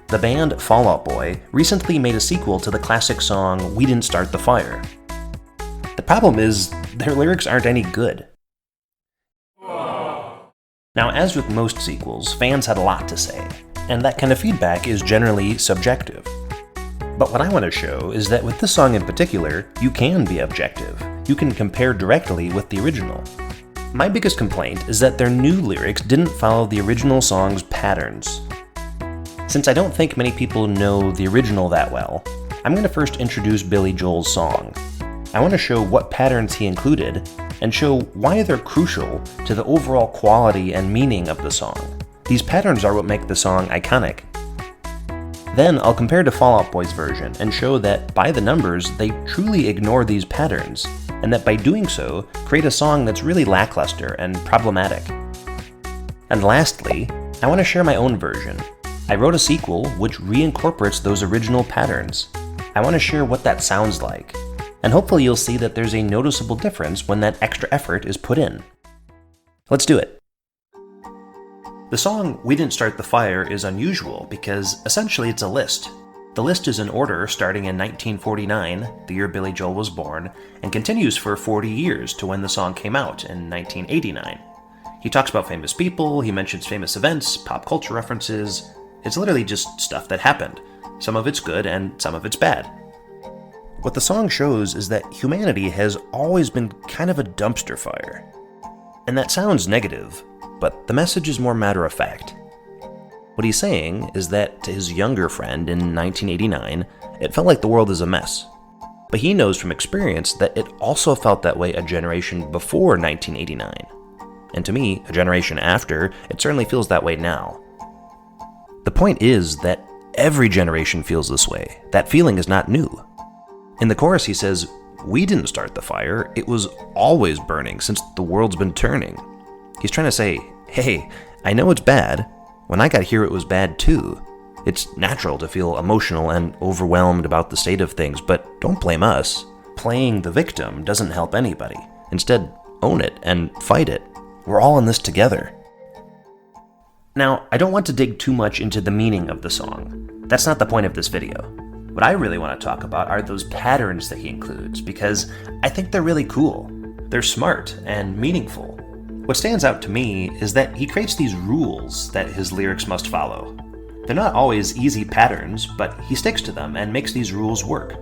The band Fall Out Boy recently made a sequel to the classic song We Didn't Start the Fire. The problem is, their lyrics aren't any good. Now, as with most sequels, fans had a lot to say, and that kind of feedback is generally subjective. But what I want to show is that with this song in particular, you can be objective. You can compare directly with the original. My biggest complaint is that their new lyrics didn't follow the original song's patterns. Since I don't think many people know the original that well, I'm going to first introduce Billy Joel's song. I want to show what patterns he included, and show why they're crucial to the overall quality and meaning of the song. These patterns are what make the song iconic. Then I'll compare to Fall Out Boy's version and show that by the numbers, they truly ignore these patterns, and that by doing so, create a song that's really lackluster and problematic. And lastly, I want to share my own version. I wrote a sequel which reincorporates those original patterns. I want to share what that sounds like, and hopefully you'll see that there's a noticeable difference when that extra effort is put in. Let's do it. The song We Didn't Start the Fire is unusual because essentially it's a list. The list is in order starting in 1949, the year Billy Joel was born, and continues for 40 years to when the song came out in 1989. He talks about famous people, he mentions famous events, pop culture references. It's literally just stuff that happened. Some of it's good and some of it's bad. What the song shows is that humanity has always been kind of a dumpster fire. And that sounds negative, but the message is more matter-of-fact. What he's saying is that to his younger friend in 1989, it felt like the world is a mess. But he knows from experience that it also felt that way a generation before 1989. And to me, a generation after, it certainly feels that way now. The point is that every generation feels this way. That feeling is not new. In the chorus he says, "We didn't start the fire, it was always burning since the world's been turning." He's trying to say, hey, I know it's bad. When I got here it was bad too. It's natural to feel emotional and overwhelmed about the state of things, but don't blame us. Playing the victim doesn't help anybody. Instead, own it and fight it. We're all in this together. Now, I don't want to dig too much into the meaning of the song. That's not the point of this video. What I really want to talk about are those patterns that he includes, because I think they're really cool. They're smart and meaningful. What stands out to me is that he creates these rules that his lyrics must follow. They're not always easy patterns, but he sticks to them and makes these rules work.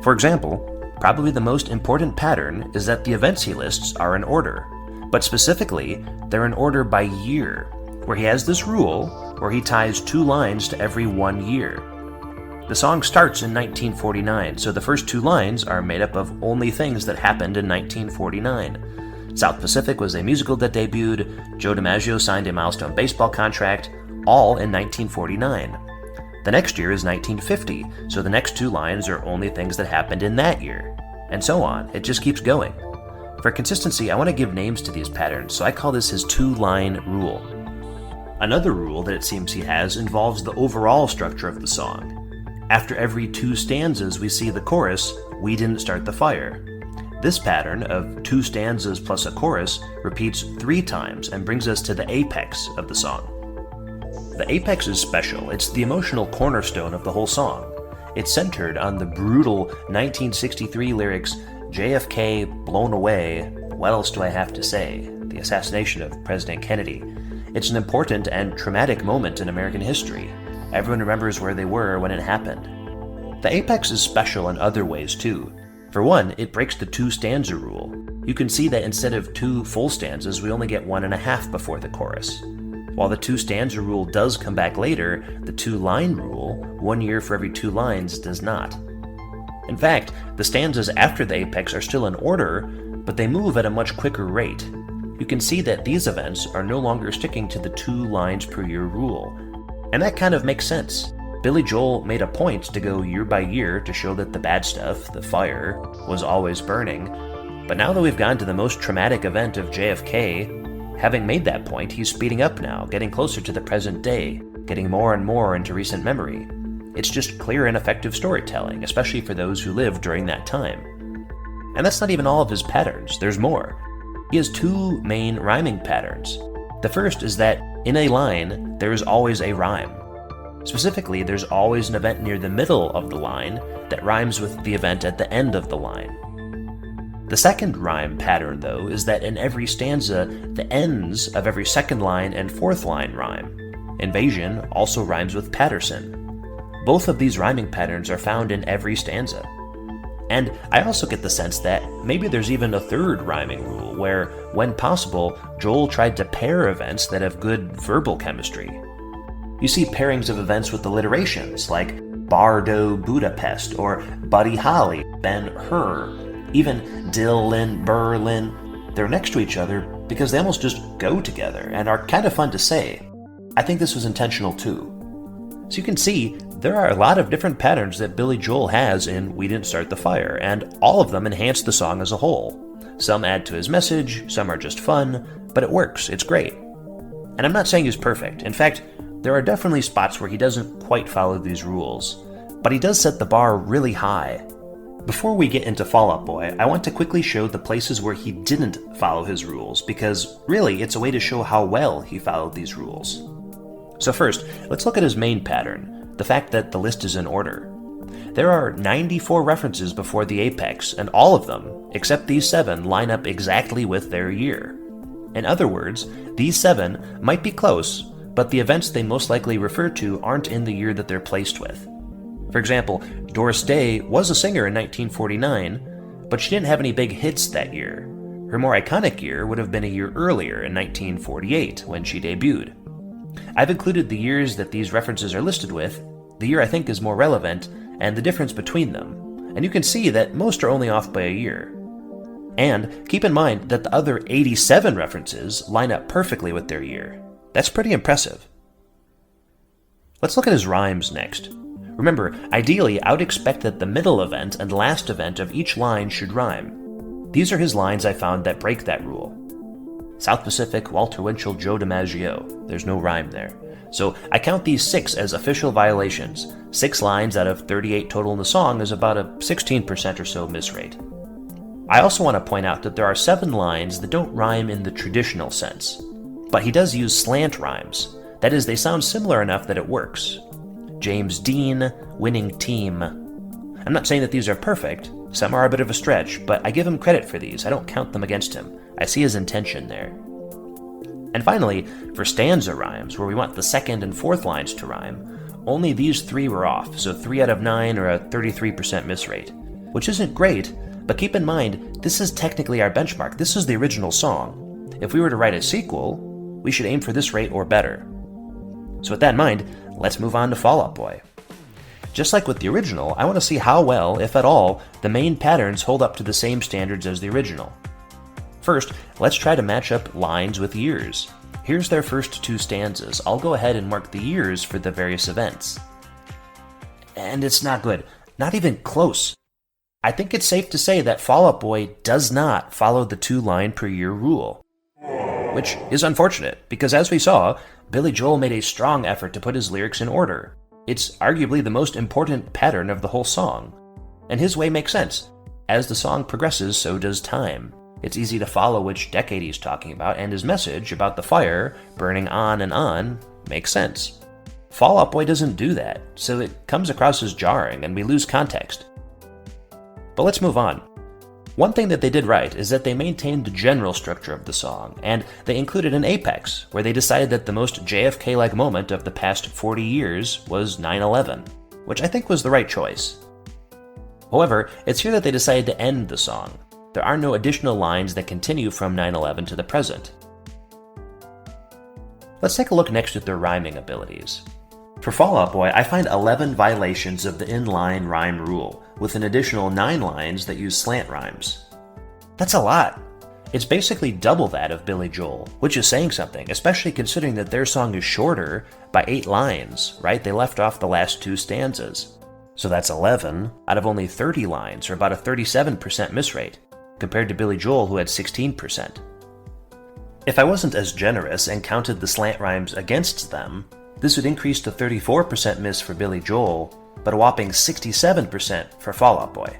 For example, probably the most important pattern is that the events he lists are in order, but specifically, they're in order by year, where he has this rule where he ties 2 lines to every 1 year. The song starts in 1949, so the first 2 lines are made up of only things that happened in 1949. South Pacific was a musical that debuted, Joe DiMaggio signed a milestone baseball contract, all in 1949. The next year is 1950, so the next 2 lines are only things that happened in that year. And so on, it just keeps going. For consistency, I want to give names to these patterns, so I call this his 2-line rule. Another rule that it seems he has involves the overall structure of the song. After every 2 stanzas, we see the chorus, "We didn't start the fire." This pattern of 2 stanzas plus a chorus repeats 3 times and brings us to the apex of the song. The apex is special. It's the emotional cornerstone of the whole song. It's centered on the brutal 1963 lyrics, "JFK blown away, what else do I have to say?" The assassination of President Kennedy. It's an important and traumatic moment in American history. Everyone remembers where they were when it happened. The apex is special in other ways too. For one, it breaks the 2-stanza rule. You can see that instead of 2 full stanzas, we only get 1.5 before the chorus. While the 2-stanza rule does come back later, the 2-line rule, 1 year for every 2 lines, does not. In fact, the stanzas after the apex are still in order, but they move at a much quicker rate. You can see that these events are no longer sticking to the 2 lines per year rule. And that kind of makes sense. Billy Joel made a point to go year by year to show that the bad stuff, the fire, was always burning. But now that we've gone to the most traumatic event of JFK, having made that point, he's speeding up now, getting closer to the present day, getting more and more into recent memory. It's just clear and effective storytelling, especially for those who lived during that time. And that's not even all of his patterns, there's more. He has 2 main rhyming patterns. The first is that in a line, there is always a rhyme. Specifically, there's always an event near the middle of the line that rhymes with the event at the end of the line. The second rhyme pattern, though, is that in every stanza, the ends of every second line and fourth line rhyme. Invasion also rhymes with Patterson. Both of these rhyming patterns are found in every stanza. And I also get the sense that maybe there's even a third rhyming rule where, when possible, Joel tried to pair events that have good verbal chemistry. You see pairings of events with alliterations, like Bardo Budapest, or Buddy Holly, Ben-Hur, even Dylan, Berlin. They're next to each other because they almost just go together and are kind of fun to say. I think this was intentional too. So you can see, there are a lot of different patterns that Billy Joel has in We Didn't Start the Fire, and all of them enhance the song as a whole. Some add to his message, some are just fun, but it works, it's great. And I'm not saying he's perfect. In fact, there are definitely spots where he doesn't quite follow these rules, but he does set the bar really high. Before we get into Fall Out Boy, I want to quickly show the places where he didn't follow his rules, because really it's a way to show how well he followed these rules. So first, let's look at his main pattern, the fact that the list is in order. There are 94 references before the apex, and all of them, except these 7, line up exactly with their year. In other words, these 7 might be close, but the events they most likely refer to aren't in the year that they're placed with. For example, Doris Day was a singer in 1949, but she didn't have any big hits that year. Her more iconic year would have been a year earlier in 1948, when she debuted. I've included the years that these references are listed with, the year I think is more relevant, and the difference between them, and you can see that most are only off by a year. And keep in mind that the other 87 references line up perfectly with their year. That's pretty impressive. Let's look at his rhymes next. Remember, ideally, I would expect that the middle event and last event of each line should rhyme. These are his lines I found that break that rule. South Pacific, Walter Winchell, Joe DiMaggio. There's no rhyme there. So I count these 6 as official violations. 6 lines out of 38 total in the song is about a 16% or so miss rate. I also want to point out that there are 7 lines that don't rhyme in the traditional sense. But he does use slant rhymes. That is, they sound similar enough that it works. James Dean, winning team. I'm not saying that these are perfect. Some are a bit of a stretch, but I give him credit for these. I don't count them against him. I see his intention there. And finally, for stanza rhymes, where we want the second and fourth lines to rhyme, only these 3 were off, so 3 out of 9 or a 33% miss rate. Which isn't great, but keep in mind, this is technically our benchmark. This is the original song. If we were to write a sequel, we should aim for this rate or better. So with that in mind, let's move on to Fall Out Boy. Just like with the original, I want to see how well, if at all, the main patterns hold up to the same standards as the original. First, let's try to match up lines with years. Here's their first 2 stanzas. I'll go ahead and mark the years for the various events. And it's not good. Not even close. I think it's safe to say that Fall Out Boy does not follow the 2-line per year rule. Which is unfortunate, because as we saw, Billy Joel made a strong effort to put his lyrics in order. It's arguably the most important pattern of the whole song. And his way makes sense. As the song progresses, so does time. It's easy to follow which decade he's talking about, and his message about the fire burning on and on makes sense. Fall Out Boy doesn't do that, so it comes across as jarring and we lose context. But let's move on. One thing that they did right is that they maintained the general structure of the song, and they included an apex, where they decided that the most JFK-like moment of the past 40 years was 9/11, which I think was the right choice. However, it's here that they decided to end the song. There are no additional lines that continue from 9/11 to the present. Let's take a look next at their rhyming abilities. For Fall Out Boy, I find 11 violations of the inline rhyme rule, with an additional 9 lines that use slant rhymes. That's a lot. It's basically double that of Billy Joel, which is saying something, especially considering that their song is shorter by 8 lines, right? They left off the last 2 stanzas. So that's 11 out of only 30 lines, or about a 37% miss rate, compared to Billy Joel, who had 16%. If I wasn't as generous and counted the slant rhymes against them, this would increase to 34% miss for Billy Joel, but a whopping 67% for Fall Out Boy.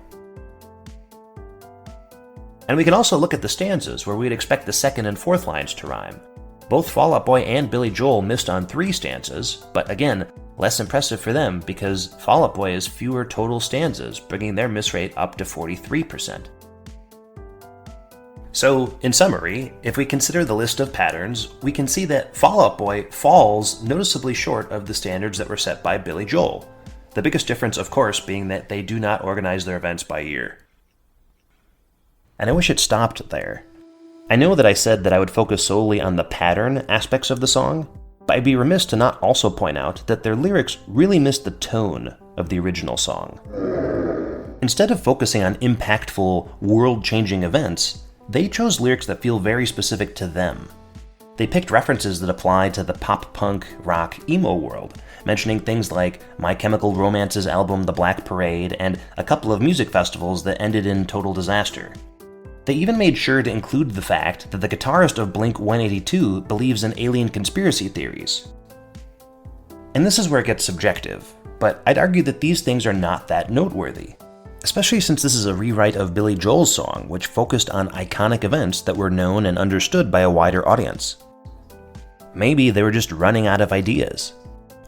And we can also look at the stanzas, where we'd expect the second and fourth lines to rhyme. Both Fall Out Boy and Billy Joel missed on 3 stanzas, but again, Less impressive for them because Fall Out Boy has fewer total stanzas, bringing their miss rate up to 43%. So, in summary, if we consider the list of patterns, we can see that Fall Out Boy falls noticeably short of the standards that were set by Billy Joel. The biggest difference, of course, being that they do not organize their events by year. And I wish it stopped there. I know that I said that I would focus solely on the pattern aspects of the song, but I'd be remiss to not also point out that their lyrics really miss the tone of the original song. Instead of focusing on impactful, world-changing events, they chose lyrics that feel very specific to them. They picked references that apply to the pop-punk, rock, emo world, mentioning things like My Chemical Romance's album The Black Parade and a couple of music festivals that ended in total disaster. They even made sure to include the fact that the guitarist of Blink-182 believes in alien conspiracy theories. And this is where it gets subjective, but I'd argue that these things are not that noteworthy, especially since this is a rewrite of Billy Joel's song, which focused on iconic events that were known and understood by a wider audience. Maybe they were just running out of ideas.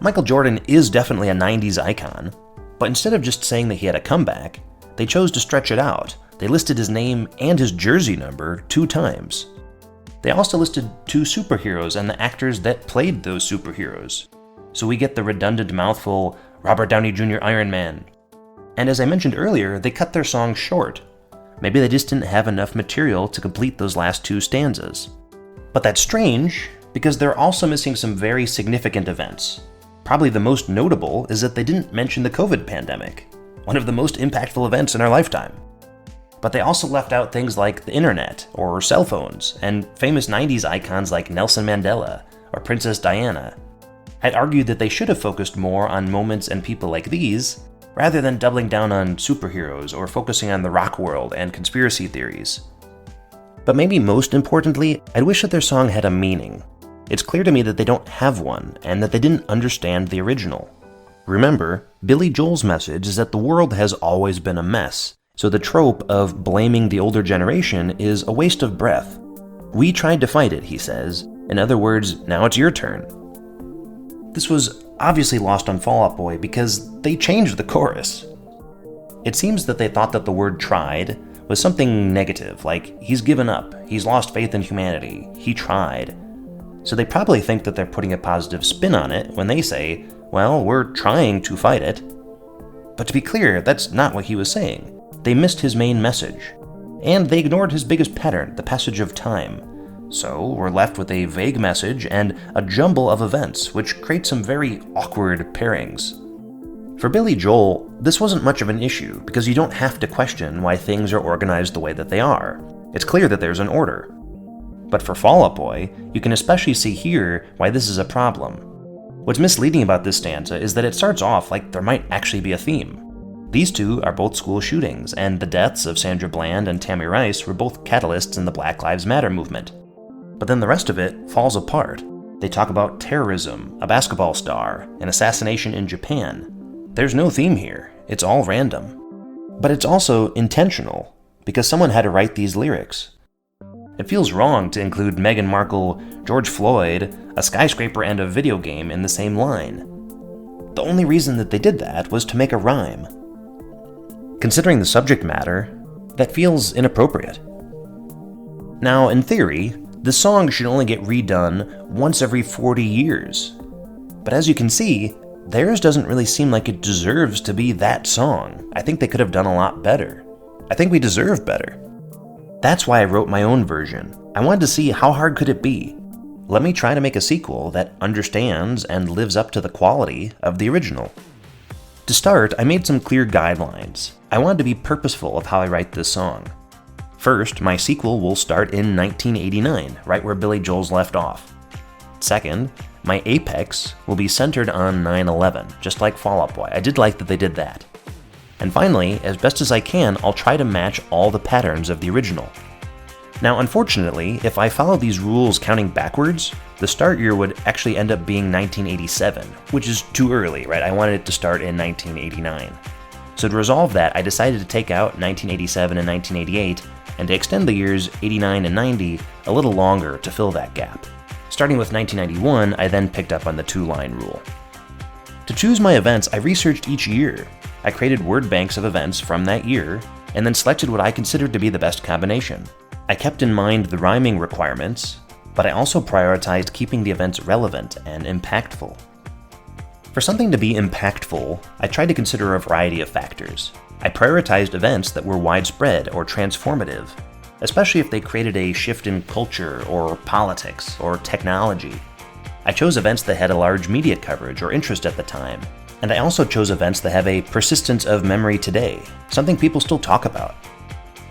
Michael Jordan is definitely a 90s icon, but instead of just saying that he had a comeback, they chose to stretch it out. They listed his name and his jersey number 2 times. They also listed 2 superheroes and the actors that played those superheroes. So we get the redundant mouthful, Robert Downey Jr. Iron Man. And as I mentioned earlier, they cut their song short. Maybe they just didn't have enough material to complete those last 2 stanzas. But that's strange, because they're also missing some very significant events. Probably the most notable is that they didn't mention the COVID pandemic, one of the most impactful events in our lifetime. But they also left out things like the internet, or cell phones, and famous 90s icons like Nelson Mandela, or Princess Diana. I'd argue that they should have focused more on moments and people like these, rather than doubling down on superheroes or focusing on the rock world and conspiracy theories. But maybe most importantly, I'd wish that their song had a meaning. It's clear to me that they don't have one, and that they didn't understand the original. Remember, Billy Joel's message is that the world has always been a mess, so the trope of blaming the older generation is a waste of breath. We tried to fight it, he says. In other words, now it's your turn. This was obviously lost on Fall Out Boy because they changed the chorus. It seems that they thought that the word tried was something negative, like he's given up, he's lost faith in humanity, he tried. So they probably think that they're putting a positive spin on it when they say, well, we're trying to fight it. But to be clear, that's not what he was saying. They missed his main message. And they ignored his biggest pattern, the passage of time. So we're left with a vague message and a jumble of events, which create some very awkward pairings. For Billy Joel, this wasn't much of an issue, because you don't have to question why things are organized the way that they are. It's clear that there's an order. But for Fall Out Boy, you can especially see here why this is a problem. What's misleading about this stanza is that it starts off like there might actually be a theme. These 2 are both school shootings, and the deaths of Sandra Bland and Tammy Rice were both catalysts in the Black Lives Matter movement. But then the rest of it falls apart. They talk about terrorism, a basketball star, an assassination in Japan. There's no theme here, it's all random. But it's also intentional, because someone had to write these lyrics. It feels wrong to include Meghan Markle, George Floyd, a skyscraper, and a video game in the same line. The only reason that they did that was to make a rhyme. Considering the subject matter, that feels inappropriate. Now, in theory, the song should only get redone once every 40 years. But as you can see, theirs doesn't really seem like it deserves to be that song. I think they could have done a lot better. I think we deserve better. That's why I wrote my own version. I wanted to see how hard could it be. Let me try to make a sequel that understands and lives up to the quality of the original. To start, I made some clear guidelines. I wanted to be purposeful of how I write this song. First, my sequel will start in 1989, right where Billy Joel's left off. Second, my apex will be centered on 9/11, just like Fall Out Boy. I did like that they did that. And finally, as best as I can, I'll try to match all the patterns of the original. Now, unfortunately, if I follow these rules counting backwards, the start year would actually end up being 1987, which is too early, right? I wanted it to start in 1989. So to resolve that, I decided to take out 1987 and 1988, and to extend the years 89 and 90 a little longer to fill that gap. Starting with 1991, I then picked up on the 2-line rule. To choose my events, I researched each year. I created word banks of events from that year, and then selected what I considered to be the best combination. I kept in mind the rhyming requirements, but I also prioritized keeping the events relevant and impactful. For something to be impactful, I tried to consider a variety of factors. I prioritized events that were widespread or transformative, especially if they created a shift in culture or politics or technology. I chose events that had a large media coverage or interest at the time, and I also chose events that have a persistence of memory today, something people still talk about.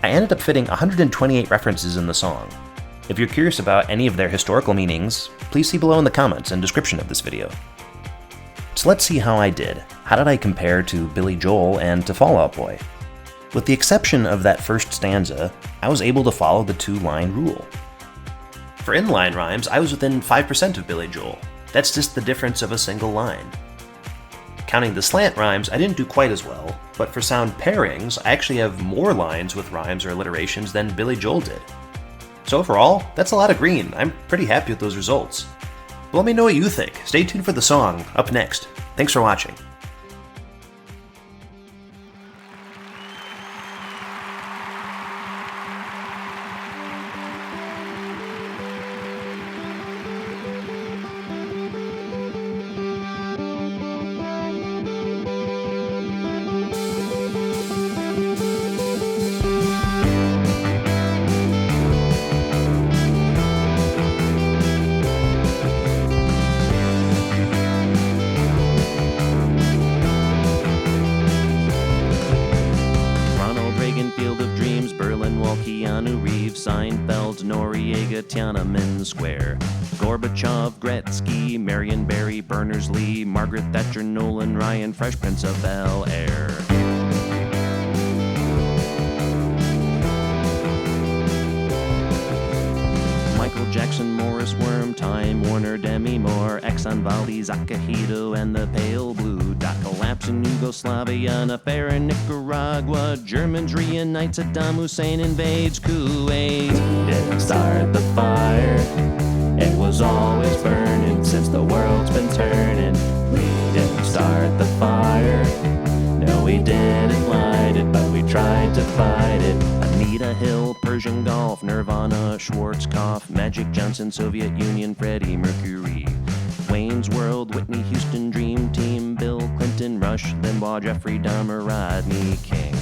I ended up fitting 128 references in the song. If you're curious about any of their historical meanings, please see below in the comments and description of this video. So let's see how I did. How did I compare to Billy Joel and to Fall Out Boy? With the exception of that first stanza, I was able to follow the 2-line rule. For inline rhymes, I was within 5% of Billy Joel. That's just the difference of a single line. Counting the slant rhymes, I didn't do quite as well, but for sound pairings, I actually have more lines with rhymes or alliterations than Billy Joel did. So overall, that's a lot of green. I'm pretty happy with those results. But let me know what you think. Stay tuned for the song up next. Thanks for watching. Keanu Reeves, Seinfeld, Noriega, Tiananmen Square, Gorbachev, Gretzky, Marion Barry, Berners-Lee, Margaret Thatcher, Nolan Ryan, Fresh Prince of Bel-Air. Michael Jackson, Morris Worm, Time Warner, Demi Moore, Exxon Valdez, Akihito, and the Pale Blue. Dot collapse in Yugoslavia, an affair in Nicaragua. Germans reunite, Saddam Hussein invades Kuwait. Didn't start the fire, it was always burning since the world's been turning. We didn't start the fire, no we didn't light it, but we tried to fight it. Anita Hill, Persian Gulf, Nirvana, Schwarzkopf, Magic Johnson, Soviet Union, Freddie Mercury, Wayne's World, Whitney Houston, Dream Team, Bill Clinton, Rush Limbaugh, Jeffrey Dahmer, Rodney King,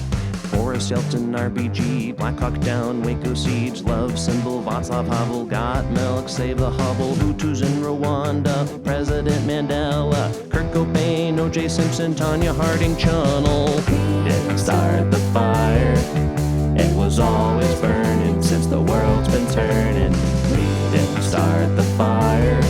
Boris Yeltsin, RBG, Black Hawk Down, Waco Siege, Love Symbol, Václav Havel, Got Milk, Save the Hubble, Hutus in Rwanda, President Mandela, Kurt Cobain, O.J. Simpson, Tanya Harding, Channel. Didn't start the fire, it was always burning since the world's been turning. We didn't start the fire,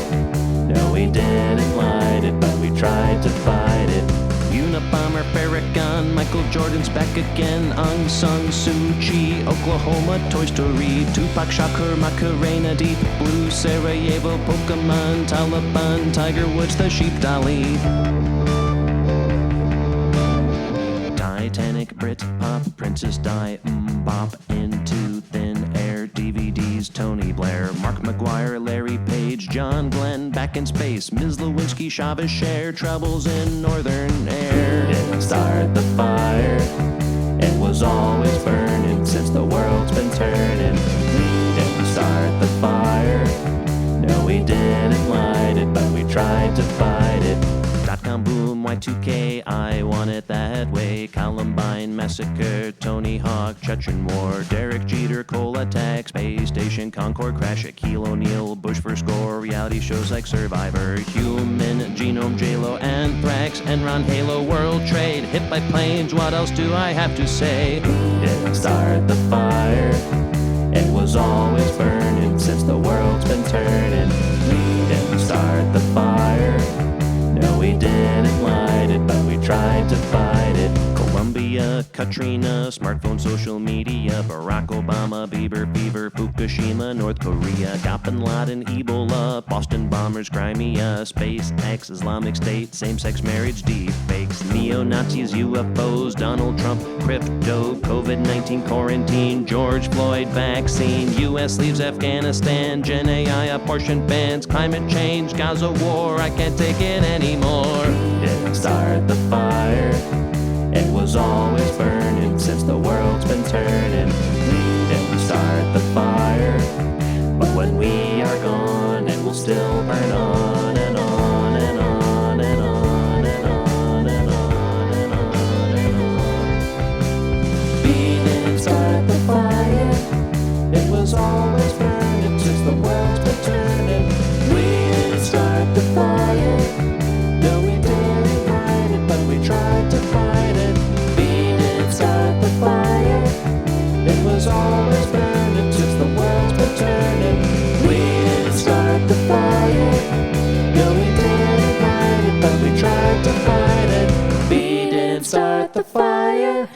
no we didn't light it, but we tried to fight it. Unabomber, Farrakhan, Michael Jordan's back again, Aung San Suu Kyi, Oklahoma, Toy Story, Tupac Shakur, Macarena, Deep Blue, Sarajevo, Pokemon, Taliban, Tiger Woods, the Sheep Dolly. Titanic, Brit Pop, Princess Di, Bop, Into Thin Air, DVDs, Tony Blair, Mark McGuire, Larry Page, John Glenn, Back in Space, Ms. Lewinsky, Chavez, Cher, Troubles in Northern Air. Didn't start the fire, it was always burning since the world's been turning. We didn't start the fire, no we didn't light it, but we tried to fight it. Dot-com boom, Y2K, I want it that way. Columbine Massacre, Tony Hawk, Chechen War, Derek Jeter, Coal Attack, Space Station, Concorde Crash, Shaquille O'Neal, Bush for Score, reality shows like Survivor, Human Genome, J-Lo, Anthrax, Enron, Halo, World Trade, hit by planes, what else do I have to say? Didn't start the fire, it was always burning since the world's been turning. We didn't start the fire, no we didn't light it, but we tried to fight it. Colombia, Katrina, smartphone, social media, Barack Obama, Bieber fever, Fukushima, North Korea, got Bin Laden, Ebola, Boston bombers, Crimea, SpaceX, Islamic State, same-sex marriage, deep fakes, neo-Nazis, UFOs, Donald Trump, crypto, COVID-19 quarantine, George Floyd vaccine, US leaves Afghanistan, Gen AI, abortion bans, climate change, Gaza war, I can't take it anymore. didn't start the fire. It was always burning since the world's been turning. We didn't start the fire, but when we are gone, it will still burn on and on and on and on and on and on and on and on. We didn't start the fire. It was always burning since the world's been turning. We didn't start the fire. No, we didn't fight it, but we tried to fight it. We didn't start the fire. It was always burning since the world's been turning. We didn't start the fire. No, we didn't fight it, but we tried to fight it. We didn't start the fire.